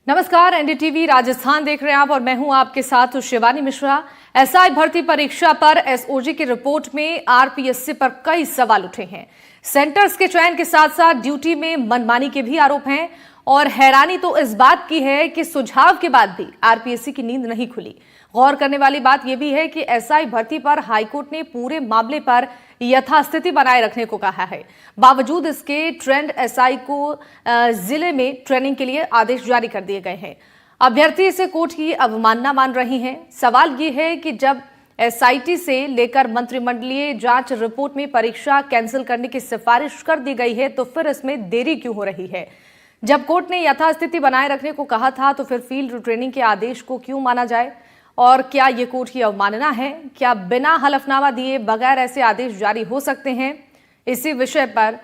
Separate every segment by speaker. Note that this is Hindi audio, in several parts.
Speaker 1: नमस्कार, एनडीटीवी राजस्थान देख रहे हैं आप और मैं हूं आपके साथ शिवानी मिश्रा। एसआई भर्ती परीक्षा पर एसओजी की रिपोर्ट में आरपीएससी पर कई सवाल उठे हैं। सेंटर्स के चयन के साथ साथ ड्यूटी में मनमानी के भी आरोप हैं और हैरानी तो इस बात की है कि सुझाव के बाद भी आरपीएससी की नींद नहीं खुली। गौर करने वाली बात यह भी है कि एसआई भर्ती पर हाईकोर्ट ने पूरे मामले पर यथास्थिति बनाए रखने को कहा है। बावजूद इसके ट्रेंड एसआई को जिले में ट्रेनिंग के लिए आदेश जारी कर दिए गए हैं। अभ्यर्थी इसे कोर्ट की अवमानना मान रही हैं। सवाल ये है कि जब एसआईटी से लेकर मंत्रिमंडलीय जांच रिपोर्ट में परीक्षा कैंसिल करने की सिफारिश कर दी गई है तो फिर इसमें देरी क्यों हो रही है? जब कोर्ट ने यथास्थिति बनाए रखने को कहा था तो फिर फील्ड ट्रेनिंग के आदेश को क्यों माना जाए? और क्या ये कोर्ट की अवमानना है? क्या बिना हलफनामा दिए बगैर ऐसे आदेश जारी हो सकते हैं? इसी विषय पर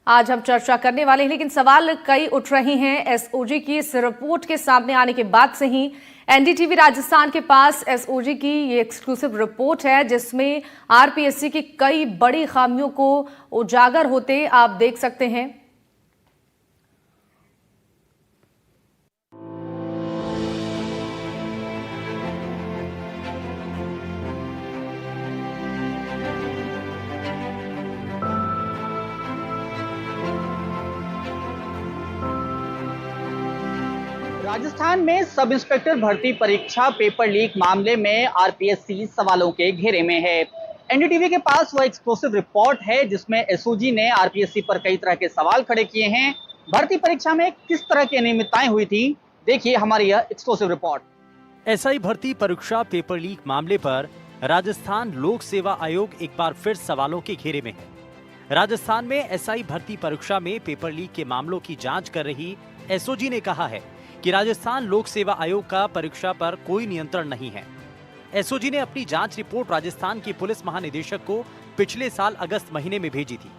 Speaker 1: आज हम चर्चा करने वाले हैं, लेकिन सवाल कई उठ रहे हैं। एसओजी की इस रिपोर्ट के सामने आने के बाद से ही एनडीटीवी राजस्थान के पास एसओजी की ये एक्सक्लूसिव रिपोर्ट है जिसमें आरपीएससी की कई बड़ी खामियों को उजागर होते आप देख सकते हैं।
Speaker 2: राजस्थान में सब इंस्पेक्टर भर्ती परीक्षा पेपर लीक मामले में आरपीएससी सवालों के घेरे में है। एनडीटीवी के पास वह एक्सक्लूसिव रिपोर्ट है जिसमें एसओजी ने आरपीएससी पर कई तरह के सवाल खड़े किए हैं। भर्ती परीक्षा में किस तरह की अनियमितताएं हुई थी, देखिए हमारी यह एक्सक्लूसिव रिपोर्ट।
Speaker 3: एसआई भर्ती परीक्षा पेपर लीक मामले पर राजस्थान लोक सेवा आयोग एक बार फिर सवालों के घेरे में है। राजस्थान में एसआई भर्ती परीक्षा में पेपर लीक के मामलों की जांच कर रही एसओजी ने कहा है कि राजस्थान लोक सेवा आयोग का परीक्षा पर कोई नियंत्रण नहीं है। एसओजी ने अपनी जांच रिपोर्ट राजस्थान के पुलिस महानिदेशक को पिछले साल अगस्त महीने में भेजी थी।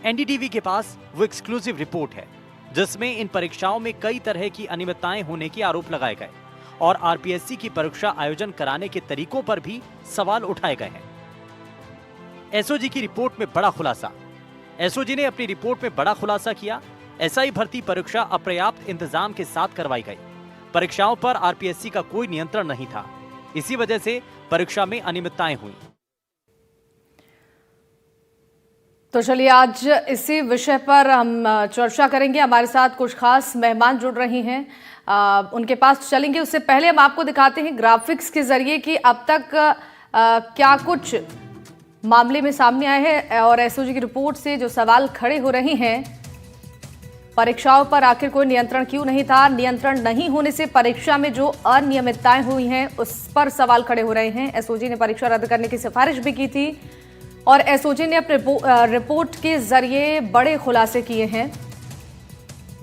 Speaker 3: एनडीटीवी के पास वो एक्सक्लूसिव रिपोर्ट है जिसमें इन परीक्षाओं में कई तरह की अनियमितताएं होने के आरोप लगाए गए और आरपीएससी की परीक्षा आयोजन कराने के तरीकों पर भी सवाल उठाए गए हैं। एसओजी की रिपोर्ट में बड़ा खुलासा। एसओजी ने अपनी रिपोर्ट में बड़ा खुलासा किया। एसआई भर्ती परीक्षा अपर्याप्त इंतजाम के साथ करवाई गई। परीक्षाओं पर आरपीएससी का कोई नियंत्रण नहीं था। इसी वजह से परीक्षा में अनियमितताएं हुई।
Speaker 1: तो चलिए आज इसी विषय पर हम चर्चा करेंगे। हमारे साथ कुछ खास मेहमान जुड़ रही हैं, उनके पास चलेंगे। उससे पहले हम आपको दिखाते हैं ग्राफिक्स के जरिए कि अब तक क्या कुछ मामले में सामने आए हैं और एसओजी की रिपोर्ट से जो सवाल खड़े हो रहे हैं। परीक्षाओं पर आखिर कोई नियंत्रण क्यों नहीं था? नियंत्रण नहीं होने से परीक्षा में जो अनियमितताएं हुई हैं उस पर सवाल खड़े हो रहे हैं। एसओजी ने परीक्षा रद्द करने की सिफारिश भी की थी और एसओजी ने अपने रिपोर्ट के जरिए बड़े खुलासे किए हैं।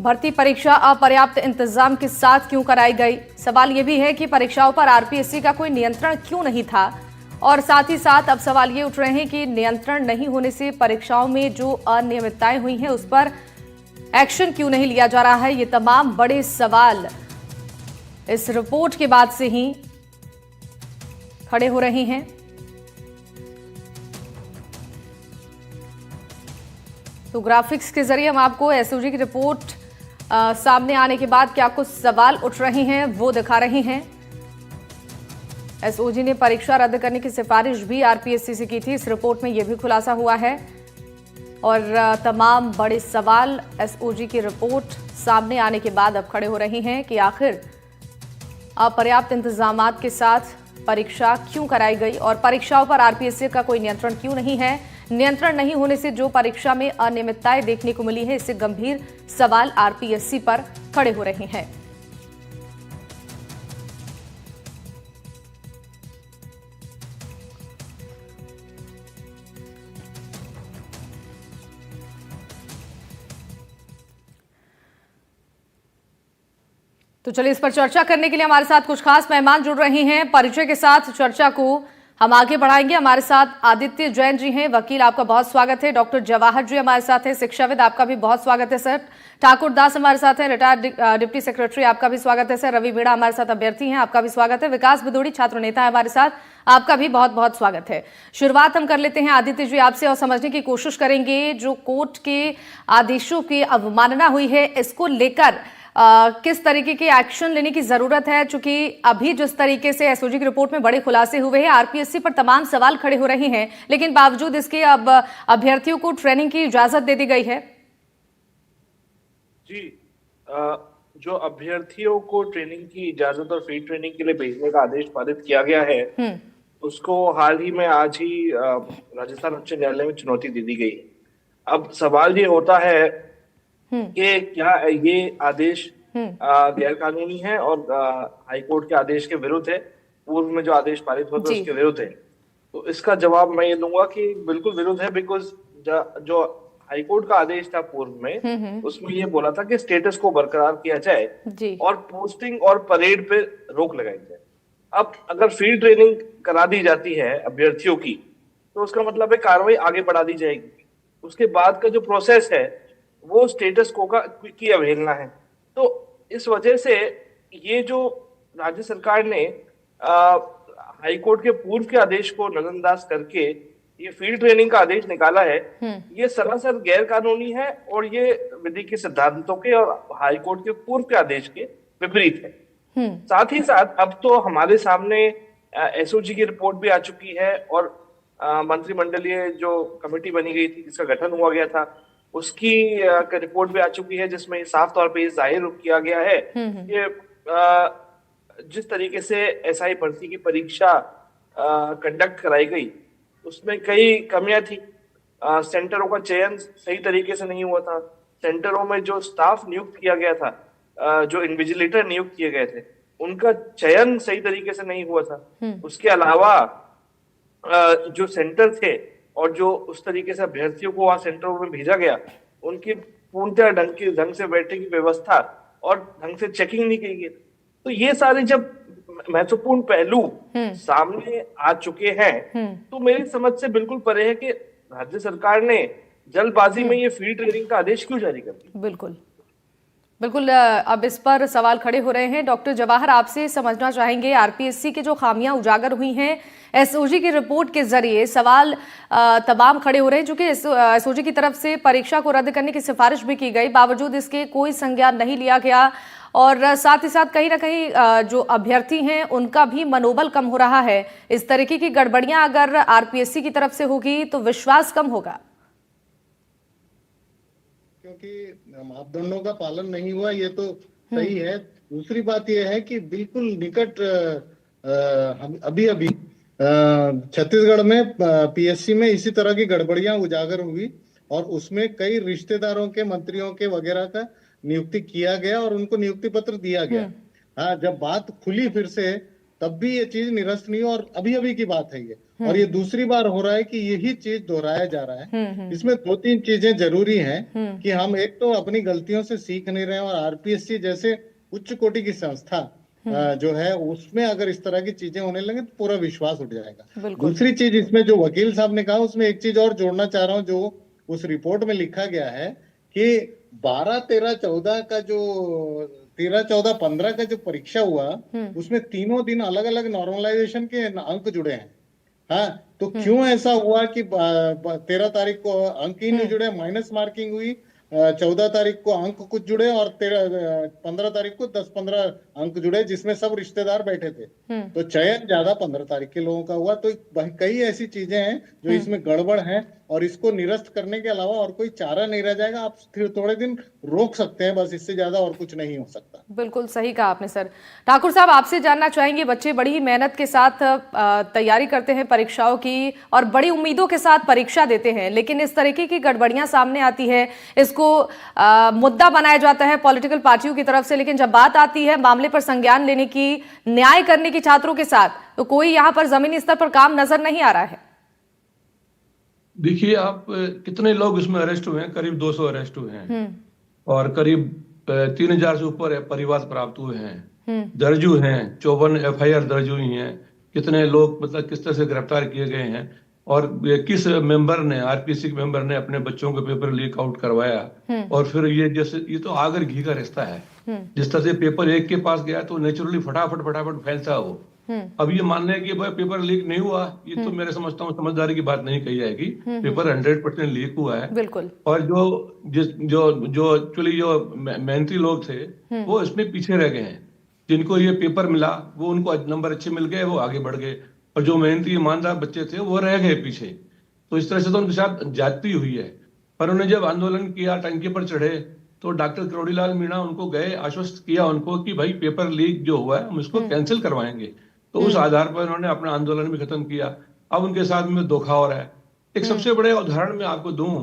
Speaker 1: भर्ती परीक्षा अपर्याप्त इंतजाम के साथ क्यों कराई गई? सवाल यह भी है कि परीक्षाओं पर आरपीएससी का कोई नियंत्रण क्यों नहीं था? और साथ ही साथ अब सवाल ये उठ रहे हैं कि नियंत्रण नहीं होने से परीक्षाओं में जो अनियमितताएं हुई हैं उस पर एक्शन क्यों नहीं लिया जा रहा है? ये तमाम बड़े सवाल इस रिपोर्ट के बाद से ही खड़े हो रहे हैं। तो ग्राफिक्स के जरिए हम आपको एसओजी की रिपोर्ट सामने आने के बाद क्या कुछ सवाल उठ रहे हैं वो दिखा रहे हैं। एसओजी ने परीक्षा रद्द करने की सिफारिश भी आरपीएससी से की थी। इस रिपोर्ट में यह भी खुलासा हुआ है और तमाम बड़े सवाल एसओजी की रिपोर्ट सामने आने के बाद अब खड़े हो रहे हैं कि आखिर अपर्याप्त इंतजामात के साथ परीक्षा क्यों कराई गई और परीक्षाओं पर आरपीएससी का कोई नियंत्रण क्यों नहीं है? नियंत्रण नहीं होने से जो परीक्षा में अनियमितताएं देखने को मिली है, इससे गंभीर सवाल आरपीएससी पर खड़े हो रहे हैं। तो चलिए इस पर चर्चा करने के लिए हमारे साथ कुछ खास मेहमान जुड़ रहे हैं। परिचय के साथ चर्चा को हम आगे बढ़ाएंगे। हमारे साथ आदित्य जैन जी हैं, वकील, आपका बहुत स्वागत है। डॉक्टर जवाहर जी हमारे साथ हैं, शिक्षाविद, आपका भी बहुत स्वागत है सर। ठाकुर दास हमारे साथ हैं, रिटायर्ड डिप्टी सेक्रेटरी, आपका भी स्वागत है सर। रवि मीणा हमारे साथ अभ्यर्थी हैं, आपका भी स्वागत है। विकास भदौड़ी छात्र नेता है हमारे साथ, आपका भी बहुत बहुत स्वागत है। शुरुआत हम कर लेते हैं आदित्य जी आपसे और समझने की कोशिश करेंगे जो कोर्ट के आदेशों की अवमानना हुई है, इसको लेकर किस तरीके के एक्शन लेने की जरूरत है। चूंकि अभी जिस तरीके से एसओजी की रिपोर्ट में बड़े खुलासे हुए हैं, आरपीएससी पर तमाम सवाल खड़े हो रहे हैं, लेकिन बावजूद इसके अब अभ्यर्थियों को ट्रेनिंग की इजाजत दे दी गई है।
Speaker 4: जी, जो अभ्यर्थियों को ट्रेनिंग की इजाजत और फ्री ट्रेनिंग के लिए भेजने का आदेश पारित किया गया है, उसको हाल ही में आज ही राजस्थान उच्च न्यायालय में चुनौती दे दी गई। अब सवाल ये होता है कि क्या ये आदेश गैर कानूनी है और हाईकोर्ट के आदेश के विरुद्ध है, पूर्व में जो आदेश पारित हुआ था उसके विरुद्ध है। तो इसका जवाब मैं ये दूंगा कि बिल्कुल विरुद्ध है, बिकॉज जो हाईकोर्ट का आदेश था पूर्व में, उसमें ये बोला था कि स्टेटस को बरकरार किया जाए और पोस्टिंग और परेड पे रोक लगाई जाए। अब अगर फील्ड ट्रेनिंग करा दी जाती है अभ्यर्थियों की, तो उसका मतलब है कार्रवाई आगे बढ़ा दी जाएगी। उसके बाद का जो प्रोसेस है वो स्टेटस को की अवहेलना है। तो इस वजह से ये जो राज्य सरकार ने हाईकोर्ट के पूर्व के आदेश को नजरअंदाज करके ये फील्ड ट्रेनिंग का आदेश निकाला है, ये सरासर गैर कानूनी है और ये विधि के सिद्धांतों के और हाईकोर्ट के पूर्व के आदेश के विपरीत है। साथ ही साथ अब तो हमारे सामने एसओजी की रिपोर्ट भी आ चुकी है और मंत्रिमंडलीय जो कमेटी बनी गई थी जिसका गठन हुआ गया था, उसकी रिपोर्ट भी आ चुकी है, जिसमें साफ तौर पे जाहिर किया गया है कि जिस तरीके से एसआई भर्ती की परीक्षा कंडक्ट कराई गई उसमें कई कमियां थी। सेंटरों का चयन सही तरीके से नहीं हुआ था। सेंटरों में जो स्टाफ नियुक्त किया गया था, जो इन्विजिलेटर नियुक्त किए गए थे, उनका चयन सही तरीके से नहीं हुआ था। उसके अलावा जो सेंटर थे और जो उस तरीके से अभ्यर्थियों को वहां सेंटरों में भेजा गया, उनकी पूर्णतः ढंग से बैठने की व्यवस्था और ढंग से चेकिंग नहीं की गई। तो ये सारे जब महत्वपूर्ण पहलू सामने आ चुके हैं, तो मेरी समझ से बिल्कुल परे है कि राज्य सरकार ने जल्दबाजी में ये फील्ड ट्रेनिंग का आदेश क्यों जारी कर दिया।
Speaker 1: बिल्कुल बिल्कुल, अब इस पर सवाल खड़े हो रहे हैं। डॉक्टर जवाहर, आपसे समझना चाहेंगे, आरपीएससी की जो खामियां उजागर हुई हैं एसओजी की रिपोर्ट के जरिए, सवाल तमाम खड़े हो रहे हैं। चूंकि एसओजी की तरफ से परीक्षा को रद्द करने की सिफारिश भी की गई, बावजूद इसके कोई संज्ञान नहीं लिया गया और साथ ही साथ कहीं ना कहीं जो अभ्यर्थी हैं उनका भी मनोबल कम हो रहा है। इस तरीके की गड़बड़ियां अगर आरपीएससी की तरफ से होगी तो विश्वास कम होगा,
Speaker 5: क्योंकि मापदंडों का पालन नहीं हुआ, ये तो सही है। दूसरी बात यह है कि बिल्कुल निकट अभी छत्तीसगढ़ में पीएससी में इसी तरह की गड़बड़ियां उजागर हुई और उसमें कई रिश्तेदारों के, मंत्रियों के वगैरह का नियुक्ति किया गया और उनको नियुक्ति पत्र दिया गया। हाँ, जब बात खुली फिर से तब भी ये चीज निरस्त नहीं, और अभी की बात है ये, और ये दूसरी बार हो रहा है कि यही चीज दोहराया जा रहा है। इसमें दो तीन चीजें जरूरी हैं कि हम एक तो अपनी गलतियों से सीख नहीं रहे हैं, और आरपीएससी जैसे उच्च कोटि की संस्था जो है उसमें अगर इस तरह की चीजें होने लगे तो पूरा विश्वास उठ जाएगा। दूसरी चीज इसमें जो वकील साहब ने कहा, उसमें एक चीज और जोड़ना चाह रहा हूँ। जो उस रिपोर्ट में लिखा गया है कि 12, 13, 14 का जो 13, 14, 15 का जो परीक्षा हुआ, उसमें तीनों दिन अलग अलग नॉर्मलाइजेशन के अंक जुड़े हैं। हाँ, तो क्यों ऐसा हुआ कि 13 तारीख को अंक ही नहीं जुड़े, माइनस मार्किंग हुई, 14 तारीख को अंक कुछ जुड़े और 15 तारीख को 10-15 अंक जुड़े, जिसमें सब रिश्तेदार बैठे थे। तो चयन ज्यादा 15 तारीख के लोगों का हुआ। तो कई ऐसी चीजें हैं जो इसमें गड़बड़ हैं और इसको निरस्त करने के अलावा और कोई चारा नहीं रह जाएगा। आप थोड़े दिन रोक सकते हैं, बस, इससे ज्यादा और कुछ नहीं हो सकता।
Speaker 1: बिल्कुल सही कहा आपने सर। ठाकुर साहब, आपसे जानना चाहेंगे, बच्चे बड़ी ही मेहनत के साथ तैयारी करते हैं परीक्षाओं की और बड़ी उम्मीदों के साथ परीक्षा देते हैं, लेकिन इस तरीके की गड़बड़ियां सामने आती है, इसको मुद्दा बनाया जाता है पॉलिटिकल पार्टियों की तरफ से, लेकिन जब बात आती है मामले पर संज्ञान लेने की, न्याय करने की छात्रों के साथ, तो कोई यहाँ पर जमीनी स्तर पर काम नजर नहीं आ रहा है।
Speaker 6: देखिए, आप कितने लोग इसमें अरेस्ट हुए हैं? करीब 200 अरेस्ट हुए हैं और करीब 3000 से ऊपर परिवाद प्राप्त हुए हैं, दर्ज हुए हैं, 54 एफआईआर दर्ज हुई हैं, कितने लोग मतलब किस तरह से गिरफ्तार किए गए हैं, और किस मेंबर ने, आरपीएससी के मेंबर ने अपने बच्चों के पेपर लीक आउट करवाया। और फिर ये तो आगर घी का रिश्ता है। जिस तरह से पेपर एक के पास गया तो नेचुरली फटाफट फटाफट फैलता है वो। अब ये मान लें कि भाई पेपर लीक नहीं हुआ, ये तो मेरे समझता हूँ समझदारी की बात नहीं कही जाएगी। पेपर 100% लीक हुआ है।
Speaker 1: बिल्कुल।
Speaker 6: और जो एक्चुअली जो मेहनती लोग थे वो इसमें पीछे रह गए हैं। जिनको ये पेपर मिला वो, उनको नंबर अच्छे मिल गए, वो आगे बढ़ गए, और जो मेहनती ईमानदार बच्चे थे वो रह गए पीछे। तो इस तरह से तो उनके साथ जाती हुई है। पर उन्होंने जब आंदोलन किया, टंकी पर चढ़े, तो डॉक्टर करोड़ीलाल मीणा उनको गए, आश्वस्त किया उनको कि भाई पेपर लीक जो हुआ है हम इसको कैंसिल करवाएंगे। तो उस आधार पर उन्होंने अपना आंदोलन भी खत्म किया। अब उनके साथ में धोखा हो रहा है। एक सबसे बड़े उदाहरण मैं आपको दूं,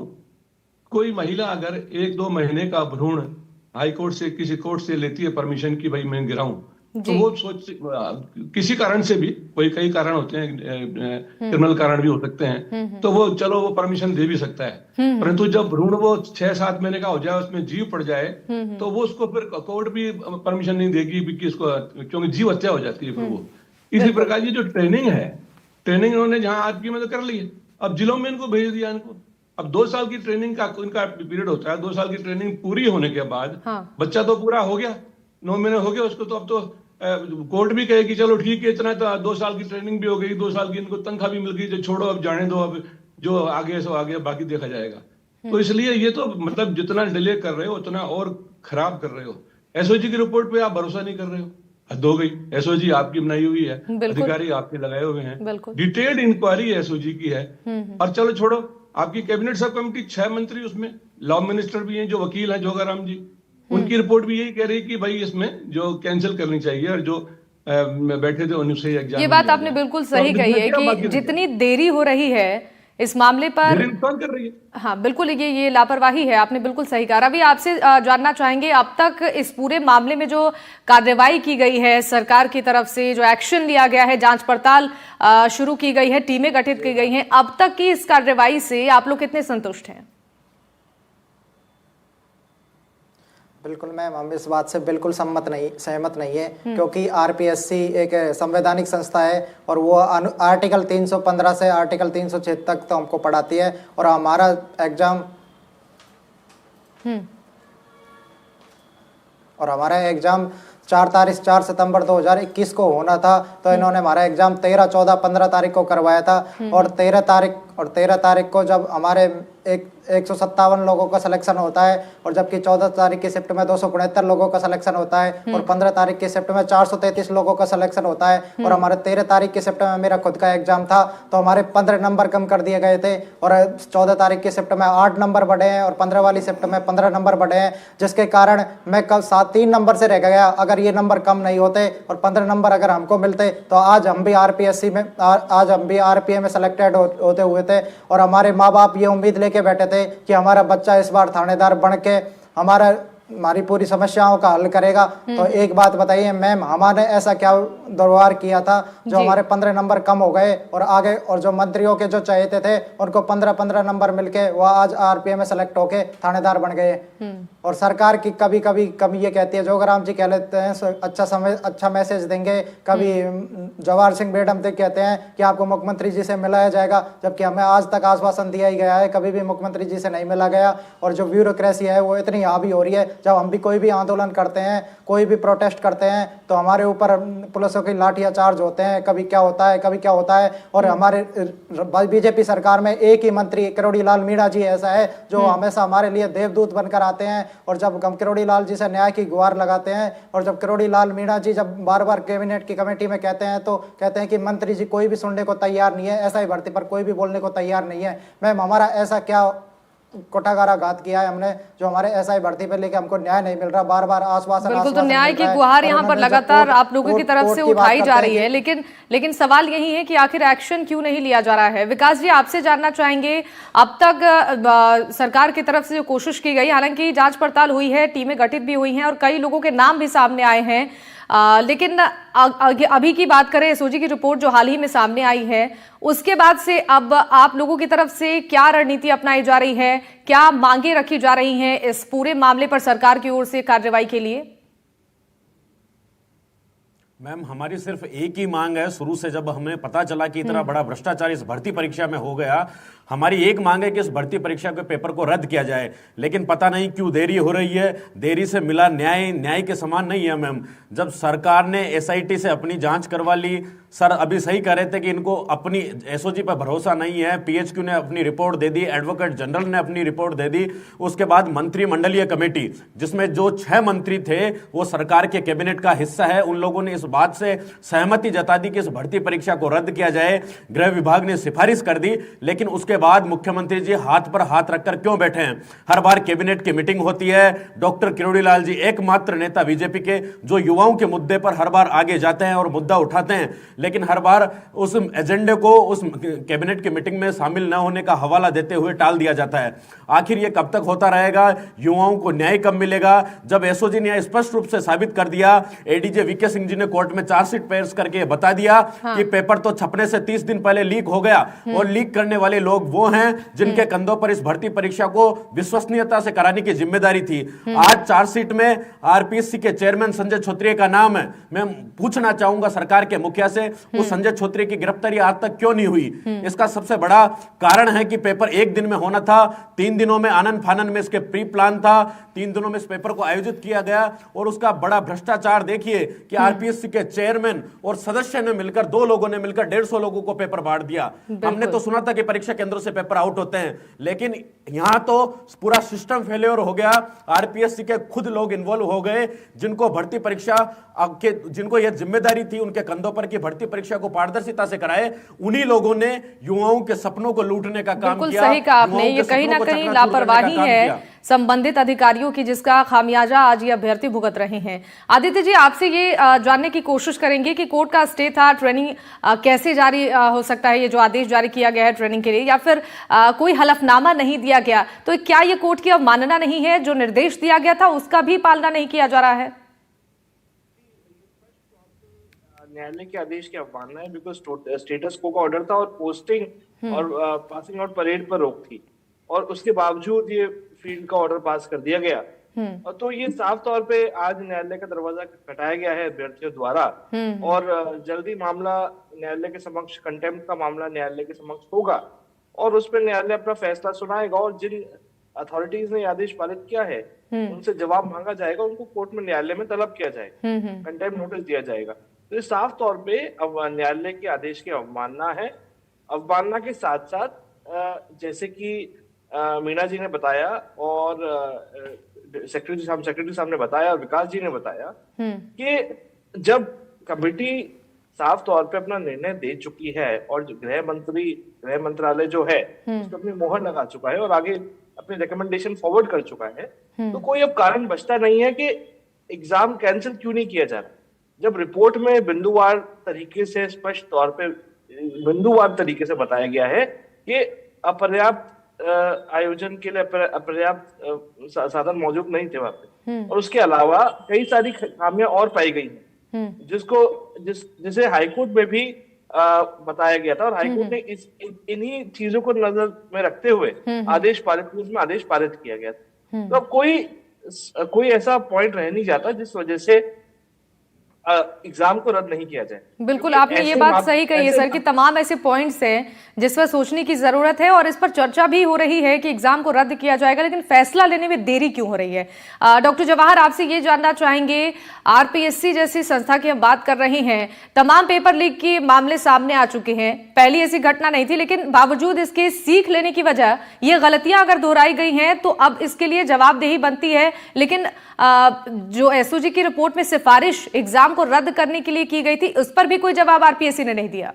Speaker 6: कोई महिला अगर 1-2 महीने का भ्रूण हाई कोर्ट से, किसी कोर्ट से लेती है परमिशन कि भाई मैं गिराऊं, तो वो किसी कारण से भी, कोई कई कारण होते हैं, क्रिमिनल कारण भी हो सकते हैं, तो वो चलो वो परमिशन दे भी सकता है। परंतु जब भ्रूण वो 6-7 महीने का हो जाए, उसमें जीव पड़ जाए, तो वो उसको फिर कोर्ट भी परमिशन नहीं देगी कि इसको, क्योंकि जीव हत्या हो जाती है फिर वो। इसी प्रकार की जो ट्रेनिंग है, ट्रेनिंग इन्होंने जहां आरपी में तो कर ली है, अब जिलों में इनको भेज दिया इनको। अब 2 साल की ट्रेनिंग का इनका पीरियड होता है। 2 साल की ट्रेनिंग पूरी होने के बाद बच्चा तो पूरा हो गया, 9 महीने हो गए उसको, तो अब तो कोर्ट भी कहे कि चलो ठीक है, इतना तो 2 साल की ट्रेनिंग भी हो गई, 2 साल की इनको तनख्वाह भी मिल गई, जो छोड़ो अब जाने दो, अब जो आगे सो आगे, बाकी देखा जाएगा। तो इसलिए ये तो मतलब जितना डिले कर रहे हो उतना और खराब कर रहे हो। एसओजी की रिपोर्ट पे आप भरोसा नहीं कर रहे हो, हद हो गई। एसओजी आपकी बनाई हुई है, अधिकारी आपके लगाए हुए हैं, डिटेल्ड इंक्वायरी एसओजी की है। और चलो छोड़ो, आपकी कैबिनेट सब कमेटी 6 मंत्री उसमें, लॉ मिनिस्टर भी हैं, जो वकील हैं जोगाराम जी, उनकी रिपोर्ट भी यही कह रही कि भाई इसमें जो कैंसिल करनी चाहिए, और जो बैठे थे उनसे एग्जाम।
Speaker 1: ये बात आपने बिल्कुल सही कही है कि जितनी देरी हो रही है इस मामले पर,
Speaker 6: कर रही है।
Speaker 1: हाँ बिल्कुल, ये लापरवाही है, आपने बिल्कुल सही कहा। रवि, आपसे जानना चाहेंगे, अब तक इस पूरे मामले में जो कार्रवाई की गई है सरकार की तरफ से, जो एक्शन लिया गया है, जांच पड़ताल शुरू की गई है, टीमें गठित की गई हैं, अब तक की इस कार्रवाई से आप लोग कितने संतुष्ट हैं?
Speaker 7: बिल्कुल मैम, हम इस बात से बिल्कुल सहमत नहीं है, क्योंकि आरपीएससी एक संवैधानिक संस्था है और वो आर्टिकल 315 से आर्टिकल 306 तक तो हमको पढ़ाती है। और हमारा एग्जाम 4 सितंबर 2021 को होना था, तो इन्होंने हमारा एग्जाम 13, 14, 15 तारीख को करवाया था। और 13 तारीख को जब हमारे 157 लोगों का सिलेक्शन होता है, और जबकि 14 तारीख की शिफ्ट में 269 लोगों का सिलेक्शन होता है, और 15 तारीख की शिफ्ट में 433 लोगों का सिलेक्शन होता है, और हमारे 13 तारीख की शिफ्ट में मेरा खुद का एग्जाम था, तो हमारे 15 नंबर कम कर दिए गए थे, और 14 तारीख की शिफ्ट में 8 नंबर बढ़े हैं, और 15 वाली शिफ्ट में 15 नंबर बढ़े हैं, जिसके कारण मैं कल 3 नंबर से रह गया। अगर ये नंबर कम नहीं होते और 15 नंबर अगर हमको मिलते, तो आज हम भी आरपीए में सेलेक्टेड होते हुए थे। और हमारे माँ बाप ये उम्मीद लेके बैठे थे कि हमारा बच्चा इस बार थानेदार बन के हमारी पूरी समस्याओं का हल करेगा। तो एक बात बताइए मैम, हमारे ऐसा क्या दुर्व्यवहार किया था जो हमारे 15 नंबर कम हो गए, और आगे और जो मंत्रियों के जो चाहते थे उनको 15 नंबर मिलके वो आज आरपीए में सेलेक्ट होके थानेदार बन गए। और सरकार की कभी ये कहती है, जोगाराम जी कह लेते हैं अच्छा मैसेज देंगे, कभी जवाहर सिंह मैडम कहते हैं कि आपको मुख्यमंत्री जी से मिलाया जाएगा, जबकि हमें आज तक आश्वासन दिया ही गया है, कभी भी मुख्यमंत्री जी से नहीं मिला गया। और जो ब्यूरोक्रेसी है वो इतनी हावी हो रही है, जब हम भी कोई भी आंदोलन करते हैं, कोई भी प्रोटेस्ट करते हैं, तो हमारे ऊपर पुलिसों की लाठियां चार्ज होते हैं, कभी क्या होता है। और हमारे बीजेपी सरकार में एक ही मंत्री करोड़ीलाल मीणा जी ऐसा है जो हमेशा हमारे लिए देवदूत बनकर आते हैं, और जब हम करोड़ीलाल जी से न्याय की गुहार लगाते हैं, और जब करोड़ीलाल मीणा जी जब बार बार कैबिनेट की कमेटी में कहते हैं, तो कहते हैं कि मंत्री जी कोई भी सुनने को तैयार नहीं है, ऐसा ही भर्ती पर कोई भी बोलने को तैयार नहीं है। मैम, हमारा ऐसा क्या कोटागाराघात किया है हमने जो हमारे एसआई भर्ती पे लेके हमको न्याय नहीं मिल रहा? बार बार आश्वासन।
Speaker 1: बिल्कुल, तो न्याय की गुहार यहाँ पर लगातार आप लोगों की तरफ से उठाई जा रही है, लेकिन सवाल यही है कि आखिर एक्शन क्यों नहीं लिया जा रहा है? विकास जी, आपसे जानना चाहेंगे, अब तक सरकार की तरफ से जो कोशिश की गई, हालांकि जांच पड़ताल हुई है, टीमें गठित भी हुई हैं और कई लोगों के नाम भी सामने आए हैं, लेकिन अभी की बात करें, एसओजी की रिपोर्ट जो हाल ही में सामने आई है, उसके बाद से अब आप लोगों की तरफ से क्या रणनीति अपनाई जा रही है, क्या मांगे रखी जा रही हैं इस पूरे मामले पर सरकार की ओर से कार्रवाई के लिए?
Speaker 8: मैम हमारी सिर्फ एक ही मांग है। शुरू से जब हमें पता चला कि इतना बड़ा भ्रष्टाचार इस भर्ती परीक्षा में हो गया, हमारी एक मांग है कि इस भर्ती परीक्षा के पेपर को रद्द किया जाए। लेकिन पता नहीं क्यों देरी हो रही है। देरी से मिला न्याय न्याय के समान नहीं है मैम। जब सरकार ने एसआईटी से अपनी जांच करवा ली, सर अभी सही कह रहे थे कि इनको अपनी एसओजी पर भरोसा नहीं है। पीएचक्यू ने अपनी रिपोर्ट दे दी, एडवोकेट जनरल ने अपनी रिपोर्ट दे दी। उसके बाद मंत्रिमंडलीय कमेटी जिसमें जो 6 मंत्री थे वो सरकार के कैबिनेट का हिस्सा है, उन लोगों ने इस बात से सहमति जता दी कि इस भर्ती परीक्षा को रद्द किया जाए। गृह विभाग ने सिफारिश कर दी, लेकिन उसके बाद मुख्यमंत्री जी हाथ पर हाथ रखकर क्यों बैठे हैं? हर बार कैबिनेट की मीटिंग होती है, डॉक्टर किरोड़ी लाल जी एकमात्र नेता बीजेपी के जो युवाओं के मुद्दे पर हर बार आगे जाते हैं और मुद्दा उठाते हैं, लेकिन हर बार उस एजेंडे को उस कैबिनेट की मीटिंग में शामिल न होने का हवाला देते हुए टाल दिया जाता है। आखिर यह कब तक होता रहेगा? युवाओं को न्याय कब मिलेगा? जब एसओजी ने स्पष्ट रूप से साबित कर दिया, एडीजे वीके सिंह जी ने कोर्ट में चार्जशीट पेश करके बता दिया कि पेपर तो छपने से 30 दिन पहले लीक हो गया, और लीक करने वाले लोग वो हैं जिनके कंधों पर इस भर्ती परीक्षा को विश्वसनीयता से कराने की जिम्मेदारी थी। आज चार्जशीट में आरपीएससी के चेयरमैन संजय छोत्रिय का नाम है। मैं पूछना चाहूंगा सरकार के मुखिया से, उस संजय छोत्रिय की गिरफ्तारी आज तक क्यों नहीं हुई? इसका सबसे बड़ा कारण है कि पेपर एक दिन में होना था, 3 दिनों में आनन फानन में इसके प्री प्लान था, 3 दिनों में इस पेपर को आयोजित किया गया, और उसका बड़ा भ्रष्टाचार देखिए कि आरपीएससी के चेयरमैन और सदस्य ने मिलकर, 2 लोगों ने मिलकर 150 लोगों को पेपर बांट दिया। हमने तो सुना था कि परीक्षा केंद्रों से पेपर आउट होते हैं, लेकिन यहां तो पूरा सिस्टम फेलियर हो गया। आरपीएससी के खुद लोग इन्वॉल्व हो गए, जिनको भर्ती परीक्षा के जिनको यह जिम्मेदारी थी उनके कंधों पर कि भर्ती परीक्षा को पारदर्शिता से कराए, उन्हीं लोगों ने युवाओं के सपनों को लूटने का काम किया।
Speaker 1: सही कहा आपने, ये कहीं ना कहीं लापरवाही है संबंधित अधिकारियों की, जिसका खामियाजा आज ये अभ्यर्थी भुगत रहे हैं। आदित्य जी, आपसे ये जानने की कोशिश करेंगे कि कोर्ट का स्टे था, ट्रेनिंग कैसे जारी हो सकता है? ये जो आदेश जारी किया गया है ट्रेनिंग के लिए, या फिर कोई हलफनामा नहीं दिया गया, तो क्या ये कोर्ट की अवमानना नहीं है? जो निर्देश दिया गया था उसका भी पालना नहीं किया जा रहा है?
Speaker 4: न्यायालय के आदेश की अवमानना है, बिकॉज स्टेटस को का ऑर्डर था और पोस्टिंग और पासिंग आउट परेड पर रोक थी, और उसके बावजूद ये फील्ड का ऑर्डर पास कर दिया गया। और तो ये साफ तौर पे आज न्यायालय का दरवाजा खटखटाया गया है अभ्यर्थियों द्वारा, और जल्दी मामला न्यायालय के समक्ष, कंटेम्प्ट का मामला न्यायालय के समक्ष होगा, और उस पर न्यायालय अपना फैसला सुनाएगा, और जिन अथॉरिटीज ने आदेश पारित किया है उनसे जवाब मांगा जाएगा, उनको कोर्ट में न्यायालय में तलब किया जाएगा, कंटेम्प्ट नोटिस दिया जाएगा। तो ये साफ तौर पे अब न्यायालय के आदेश की अवमानना है। अवमानना के साथ साथ जैसे कि मीना जी ने बताया और सेक्रेटरी साहब ने बताया और विकास जी ने बताया कि जब कमेटी साफ तौर पे अपना निर्णय दे चुकी है और गृह मंत्रालय जो है उस पर अपनी मोहर लगा चुका है और आगे अपनी रिकमेंडेशन फॉरवर्ड कर चुका है, तो कोई अब कारण बचता नहीं है कि एग्जाम कैंसिल क्यों नहीं किया जा रहा। जब रिपोर्ट में बिंदुवार तरीके से, स्पष्ट तौर पे बिंदुवार तरीके से बताया गया है कि अपर्याप्त आयोजन के लिए अपर्याप्त साधन मौजूद नहीं थे वहां पे, और उसके अलावा कई सारी खामियां और पाई गई हैं, जिसे हाईकोर्ट में भी बताया गया था, और हाईकोर्ट ने इन्हीं चीजों को नजर में रखते हुए आदेश पारित किया गया था। तो कोई ऐसा पॉइंट रह नहीं जाता जिस वजह से एग्जाम को रद्द नहीं किया जाए।
Speaker 1: बिल्कुल, आपने ये बात सही कही है सर कि तमाम ऐसे पॉइंट्स हैं जिस पर सोचने की जरूरत है, और इस पर चर्चा भी हो रही है कि एग्जाम को रद्द किया जाएगा, लेकिन फैसला लेने में देरी क्यों हो रही है? डॉक्टर जवाहर, आपसे ये जानना चाहेंगे, आरपीएससी जैसी संस्था की हम बात कर रहे हैं, तमाम पेपर लीक के मामले सामने आ चुके हैं, पहली ऐसी घटना नहीं थी, लेकिन बावजूद इसके सीख लेने की वजह ये गलतियां अगर दोहराई गई हैं तो अब इसके लिए जवाबदेही बनती है। लेकिन जो एसओजी की रिपोर्ट में सिफारिश एग्जाम को रद्द करने के लिए की गई थी, उस पर भी कोई जवाब आरपीएससी ने नहीं दिया।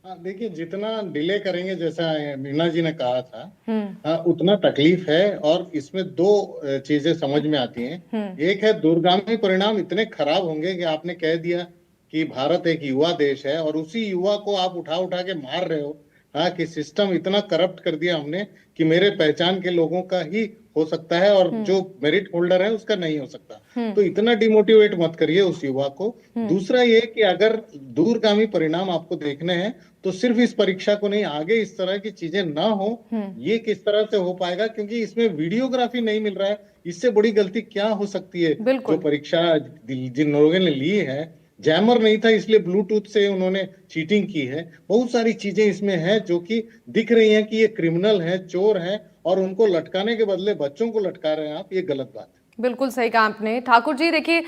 Speaker 5: देखिए, जितना डिले करेंगे, जैसा मीना जी ने कहा था, उतना तकलीफ है, और इसमें 2 चीजें समझ में आती हैं। एक है, दूरगामी परिणाम इतने खराब होंगे कि आपने कह दिया कि भारत एक युवा देश है, और उसी युवा को आप उठा के मार रहे हो। हाँ कि सिस्टम इतना करप्ट कर दिया हमने कि मेरे पहचान के लोगों का ही हो सकता है और जो मेरिट होल्डर है उसका नहीं हो सकता। तो इतना डिमोटिवेट मत करिए उस युवा को। दूसरा ये कि अगर दूरगामी परिणाम आपको देखने हैं तो सिर्फ इस परीक्षा को नहीं, आगे इस तरह की चीजें ना हो, ये किस तरह से हो पाएगा, क्योंकि इसमें वीडियोग्राफी नहीं मिल रहा है। इससे बड़ी गलती क्या हो सकती है? जो परीक्षा जिन लोगों ने ली है, जैमर नहीं था इसलिए ब्लूटूथ से उन्होंने चीटिंग की है। बहुत सारी चीजें इसमें हैं जो कि दिख रही हैं कि ये क्रिमिनल हैं, चोर हैं, और उनको लटकाने के बदले बच्चों को लटका रहे हैं आप। ये गलत बात है।
Speaker 1: बिल्कुल सही कहा आपने ठाकुर जी। देखिए,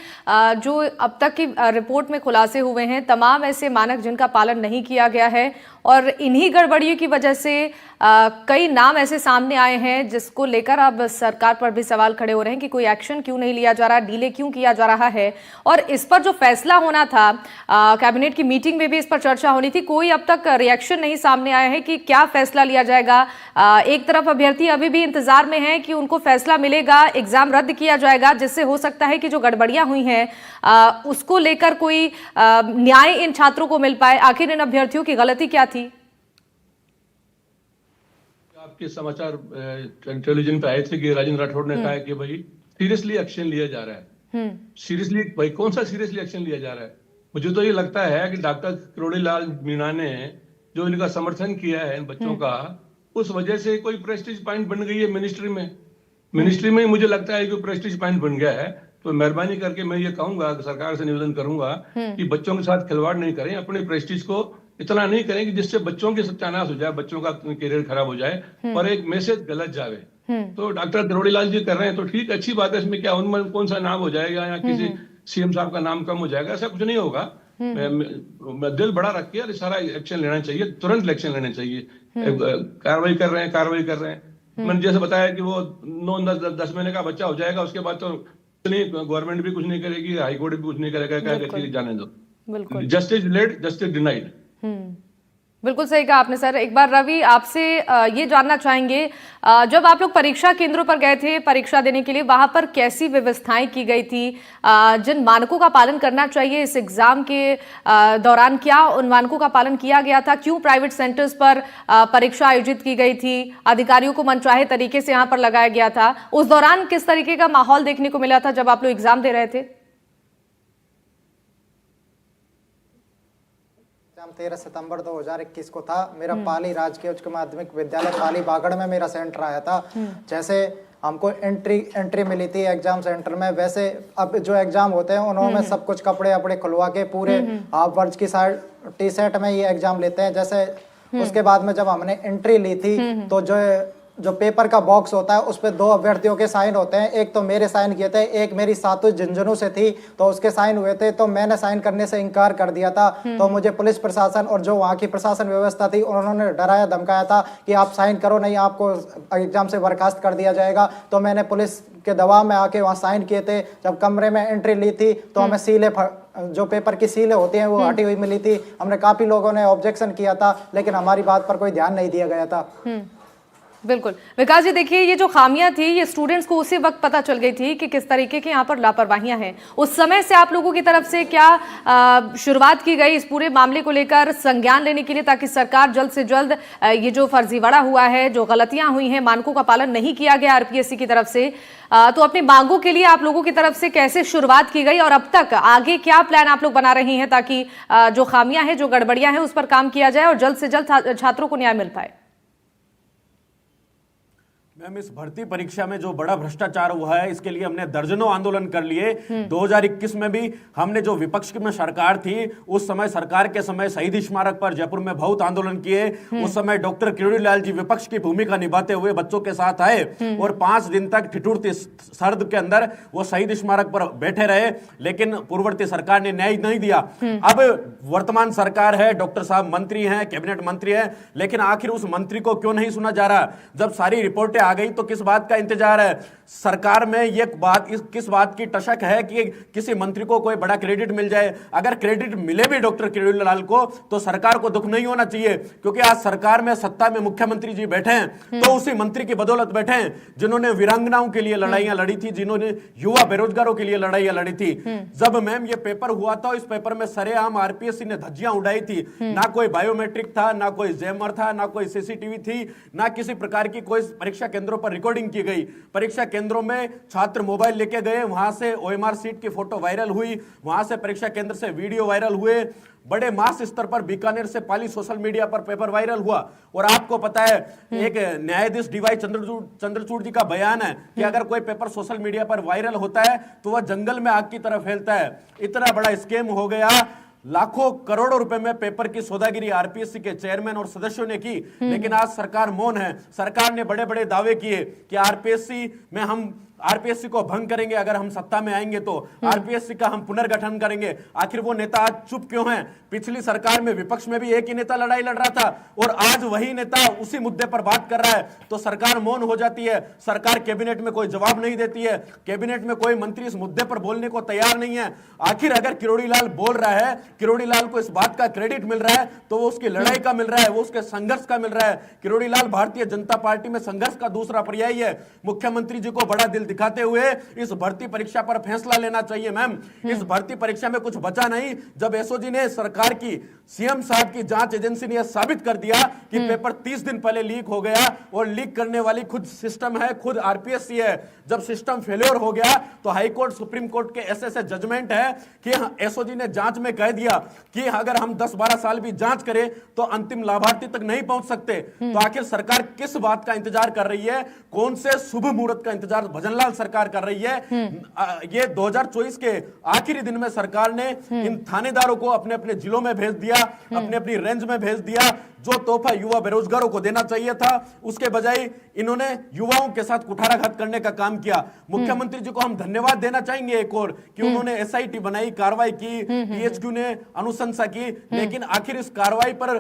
Speaker 1: जो अब तक की रिपोर्ट में खुलासे हुए हैं, तमाम ऐसे मानक जिनका पालन नहीं किया गया है और इन्हीं गड़बड़ियों की वजह से कई नाम ऐसे सामने आए हैं जिसको लेकर अब सरकार पर भी सवाल खड़े हो रहे हैं कि कोई एक्शन क्यों नहीं लिया जा रहा, डिले क्यों किया जा रहा है। और इस पर जो फैसला होना था, कैबिनेट की मीटिंग में भी इस पर चर्चा होनी थी, कोई अब तक रिएक्शन नहीं सामने आया है कि क्या फैसला लिया जाएगा। एक तरफ अभ्यर्थी अभी भी इंतजार में है कि उनको फैसला मिलेगा, एग्जाम रद्द किया जाएगा, जिससे हो सकता है कि जो गड़बड़ियां हुई हैं उसको लेकर कोई न्याय इन छात्रों को मिल पाए। आखिर इन अभ्यर्थियों की गलती क्या थी?
Speaker 6: आपके समाचार टेलीविजन पे आए थे कि राजेंद्र राठौड़ ने कहा है कि भाई सीरियसली एक्शन लिया जा रहा है। सीरियसली भाई कौन सा सीरियसली एक्शन लिया जा रहा है? मुझे तो ये लगता है कि डॉक्टर किरोड़ीलाल मीणा ने जो इनका समर्थन किया है इन बच्चों का, उस वजह से कोई प्रेस्टीज पॉइंट बन गई है मिनिस्ट्री में मुझे लगता है कि प्रेस्टीज पॉइंट बन गया है। तो मेहरबानी करके मैं ये कहूंगा, सरकार से निवेदन करूंगा कि बच्चों के साथ खिलवाड़ नहीं करें, अपने प्रेस्टीज को इतना नहीं करें कि जिससे बच्चों की सत्यानाश हो जाए, बच्चों का करियर खराब हो जाए और एक मैसेज गलत जावे। तो डॉक्टर किरोड़ीलाल जी कर रहे हैं तो ठीक, अच्छी बात है। इसमें क्या उनमें कौन सा नाम हो जाएगा या किसी सीएम साहब का नाम कम हो जाएगा? ऐसा कुछ नहीं होगा। मैं दिल बड़ा रख के सारा एक्शन लेना चाहिए, तुरंत एक्शन लेना चाहिए। कार्रवाई कर रहे हैं। मैंने जैसे बताया कि वो 9-10 महीने का बच्चा हो जाएगा, उसके बाद तो गवर्नमेंट भी कुछ नहीं करेगी, हाईकोर्ट भी कुछ नहीं करेगा, क्या जाने दो। Justice late justice denied.
Speaker 1: बिल्कुल सही कहा आपने सर। एक बार रवि आपसे ये जानना चाहेंगे, जब आप लोग परीक्षा केंद्रों पर गए थे परीक्षा देने के लिए, वहां पर कैसी व्यवस्थाएं की गई थी? जिन मानकों का पालन करना चाहिए इस एग्जाम के दौरान, क्या उन मानकों का पालन किया गया था? क्यों प्राइवेट सेंटर्स पर परीक्षा आयोजित की गई थी? अधिकारियों को मनचाहे तरीके से यहाँ पर लगाया गया था। उस दौरान किस तरीके का माहौल देखने को मिला था जब आप लोग एग्जाम दे रहे थे?
Speaker 7: 13 सितंबर 2021 को था। मेरा पाली राजकीय उच्च माध्यमिक विद्यालय पाली बागड़ में मेरा सेंटर आया था। जैसे हमको एंट्री मिली थी एग्जाम सेंटर में, वैसे अब जो एग्जाम होते हैं उन्होंने सब कुछ कपड़े अपड़े खुलवा के पूरे हाफ वर्ज की टी शर्ट में ये एग्जाम लेते हैं। जैसे उसके बाद में जब हमने एंट्री ली थी तो जो पेपर का बॉक्स होता है उस पे 2 अभ्यर्थियों के साइन होते हैं। एक तो मेरे साइन किए थे, एक मेरी सातु झुंझुनू से थी तो उसके साइन हुए थे। तो मैंने साइन करने से इनकार कर दिया था। तो मुझे पुलिस प्रशासन और जो वहाँ की प्रशासन व्यवस्था थी उन्होंने डराया धमकाया था कि आप साइन करो नहीं आपको एग्जाम से बर्खास्त कर दिया जाएगा। तो मैंने पुलिस के दबाव में आके वहाँ साइन किए थे। जब कमरे में एंट्री ली थी तो हमें सीलें, जो पेपर की सीलें होती हैं वो हटी हुई मिली थी। हमने काफी लोगों ने ऑब्जेक्शन किया था लेकिन हमारी बात पर कोई ध्यान नहीं दिया गया था।
Speaker 1: बिल्कुल विकास जी, देखिए ये जो खामियां थी ये स्टूडेंट्स को उसी वक्त पता चल गई थी कि किस तरीके की यहाँ पर लापरवाहियां हैं। उस समय से आप लोगों की तरफ से क्या शुरुआत की गई इस पूरे मामले को लेकर संज्ञान लेने के लिए, ताकि सरकार जल्द से जल्द ये जो फर्जीवाड़ा हुआ है, जो गलतियां हुई हैं, मानकों का पालन नहीं किया गया आरपीएससी की तरफ से, तो अपनी मांगों के लिए आप लोगों की तरफ से कैसे शुरुआत की गई और अब तक आगे क्या प्लान आप लोग बना रही हैं ताकि जो खामियां हैं, जो गड़बड़ियां हैं उस पर काम किया जाए और जल्द से जल्द छात्रों को न्याय मिल पाए?
Speaker 8: मैम, इस भर्ती परीक्षा में जो बड़ा भ्रष्टाचार हुआ है इसके लिए हमने दर्जनों आंदोलन कर लिए। 2021 में भी हमने जो विपक्ष में सरकार थी उस समय सरकार के समय शहीद स्मारक पर जयपुर में बहुत आंदोलन किए। उस समय डॉक्टर किरोड़ीलाल जी विपक्ष की भूमिका निभाते हुए बच्चों के साथ आए और 5 दिन तक ठिठुरती सर्द के अंदर वो शहीद स्मारक पर बैठे रहे, लेकिन पूर्ववर्ती सरकार ने न्याय नहीं दिया। अब वर्तमान सरकार है, डॉक्टर साहब मंत्री हैं, कैबिनेट मंत्री हैं, लेकिन आखिर उस मंत्री को क्यों नहीं सुना जा रहा? जब सारी रिपोर्टें आ गई तो किस बात का इंतजार है? सरकार में ये बात किस बात की टशक है कि किसी मंत्री को कोई बड़ा क्रेडिट मिल जाए? अगर क्रेडिट मिले भी डॉक्टर किरोड़ी लाल को तो सरकार को दुख नहीं होना चाहिए, क्योंकि आज सरकार में सत्ता में मुख्यमंत्री जी बैठे हैं तो उसी मंत्री की बदौलत बैठे हैं जिन्होंने वीरांगनाओं के लिए लड़ाइयां लड़ी थी, जिन्होंने युवा बेरोजगारों के लिए लड़ाइयां लड़ी थी। जब मैम ये पेपर हुआ था, इस पेपर में सरेआम आरपीएससी ने धज्जियां उड़ाई थी। ना कोई बायोमेट्रिक था, ना कोई जैमर था, ना कोई सीसीटीवी थी, ना किसी प्रकार की कोई परीक्षा केंद्रों पर रिकॉर्डिंग की गई। परीक्षा केंद्रों में छात्र मोबाइल लेके गए, वहां से ओएमआर सीट की फोटो वायरल हुई, वहां से परीक्षा केंद्र से वीडियो वायरल हुए, बड़े मास स्तर पर बीकानेर से पाली सोशल मीडिया पर पेपर वायरल हुआ। और आपको पता है एक न्यायाधीश डीवाई चंद्रचूड़ जी का बयान है कि अगर कोई पेपर सोशल मीडिया पर वायरल होता है तो वह जंगल में आग की तरह फैलता है। इतना बड़ा स्कैम हो गया, लाखों करोड़ों रुपए में पेपर की सौदागिरी आरपीएससी के चेयरमैन और सदस्यों ने की, लेकिन आज सरकार मौन है। सरकार ने बड़े बड़े दावे किए कि आरपीएससी को भंग करेंगे, अगर हम सत्ता में आएंगे तो आरपीएससी का हम पुनर्गठन करेंगे। आखिर वो नेता आज चुप क्यों हैं? पिछली सरकार में विपक्ष में भी एक ही नेता लड़ाई लड़ रहा था और आज वही नेता उसी मुद्दे पर बात कर रहा है तो सरकार मौन हो जाती है। सरकार कैबिनेट में कोई जवाब नहीं देती है, कैबिनेट में कोई मंत्री इस मुद्दे पर बोलने को तैयार नहीं है। आखिर अगर किरोड़ी लाल बोल रहा है, किरोड़ी लाल को इस बात का क्रेडिट मिल रहा है तो वो उसकी लड़ाई का मिल रहा है, वो उसके संघर्ष का मिल रहा है। किरोड़ी लाल भारतीय जनता पार्टी में संघर्ष का दूसरा पर्याय है। मुख्यमंत्री जी को बड़ा दिल दिखाते हुए इस भर्ती परीक्षा पर फैसला लेना चाहिए। मैम, इस भर्ती परीक्षा में कुछ बचा नहीं। जब एसओजी ने सरकार की, सीएम साहब की जांच एजेंसी ने यह साबित कर दिया कि पेपर 30 दिन पहले लीक हो गया और लीक करने वाली खुद सिस्टम है, खुद आरपीएससी है। जब सिस्टम फेलियर हो गया तो हाई कोर्ट, सुप्रीम कोर्ट के ऐसे जजमेंट है कि एसओजी ने जांच में कह दिया कि अगर हम 10-12 साल भी जांच करें तो अंतिम लाभार्थी तक नहीं पहुंच सकते। तो आखिर सरकार किस बात का इंतजार कर रही है? कौन से शुभ मुहूर्त का इंतजार भजनलाल सरकार कर रही है? ये 2024 के आखिरी दिन में सरकार ने इन थानेदारों को अपने अपने जिलों में भेज दिया, अपने अपनी रेंज में भेज दिया। जो तोहफा युवा बेरोजगारों को देना चाहिए था उसके बजाय इन्होंने युवाओं के साथ कुठाराघात करने का काम किया। मुख्यमंत्री जी को हम धन्यवाद देना चाहेंगे एक और कि उन्होंने एसआईटी बनाई, कार्रवाई की, पीएचक्यू ने अनुशंसा की, लेकिन आखिर इस कार्रवाई पर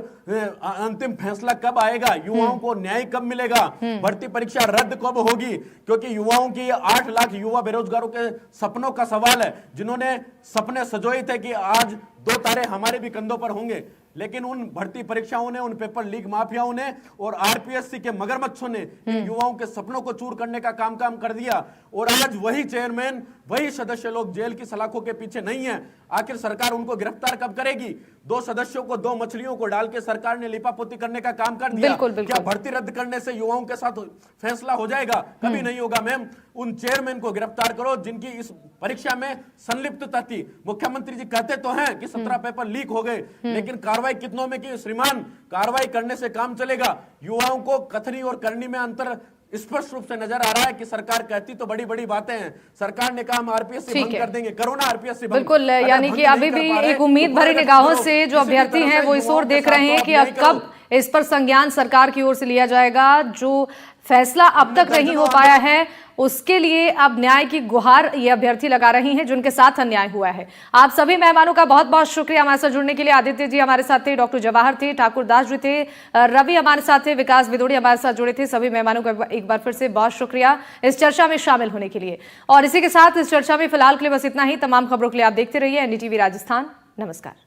Speaker 8: अंतिम फैसला कब आएगा? युवाओं को न्याय कब मिलेगा? भर्ती परीक्षा रद्द कब होगी? क्योंकि युवाओं की 8 लाख युवा बेरोजगारों के सपनों का सवाल है, जिन्होंने सपने सजोए थे कि आज 2 तारे हमारे भी कंधों पर होंगे, लेकिन उन भर्ती परीक्षाओं ने, उन पेपर लीक माफियाओं ने और आरपीएससी के मगरमच्छों ने इन युवाओं के सपनों को चूर करने का काम कर दिया। और आज वही चेयरमैन, वही सदस्य लोग जेल की सलाखों के पीछे नहीं है। आखिर सरकार उनको गिरफ्तार कब करेगी? 2 सदस्यों को, 2 मछलियों को डाल के सरकार ने लिपापोती करने का काम कर दिया।
Speaker 1: बिल्कुल।
Speaker 8: क्या भर्ती रद्द करने से युवाओं के साथ फैसला हो जाएगा? कभी नहीं होगा मैम। उन चेयरमैन को गिरफ्तार करो जिनकी इस परीक्षा में संलिप्तता थी। मुख्यमंत्री जी कहते तो हैं कि 17 पेपर लीक हो गए, लेकिन कार्रवाई कितनों में की? श्रीमान, कार्रवाई करने से काम चलेगा। युवाओं को कथनी और करनी में अंतर स्पष्ट रूप से नजर आ रहा है कि सरकार कहती तो बड़ी बड़ी बातें हैं, सरकार ने कहा हम आरपीएससी बंद कर देंगे, करो ना आरपीएससी बंद।
Speaker 1: बिल्कुल, यानी कि अभी भी एक उम्मीद भरी निगाहों से जो अभ्यर्थी हैं वो इस ओर देख रहे हैं कि अब कब इस पर संज्ञान सरकार की ओर से लिया जाएगा। जो फैसला अब तक नहीं हो पाया है उसके लिए अब न्याय की गुहार ये अभ्यर्थी लगा रही हैं जिनके साथ अन्याय हुआ है। आप सभी मेहमानों का बहुत बहुत शुक्रिया हमारे साथ जुड़ने के लिए। आदित्य जी हमारे साथ थे, डॉक्टर जवाहर थे, ठाकुर दास जी थे, रवि हमारे साथ थे, विकास विदोड़ी हमारे साथ जुड़े थे। सभी मेहमानों का एक बार फिर से बहुत शुक्रिया इस चर्चा में शामिल होने के लिए। और इसी के साथ इस चर्चा में फिलहाल के लिए बस इतना ही। तमाम खबरों के लिए आप देखते रहिए एनडीटीवी राजस्थान। नमस्कार।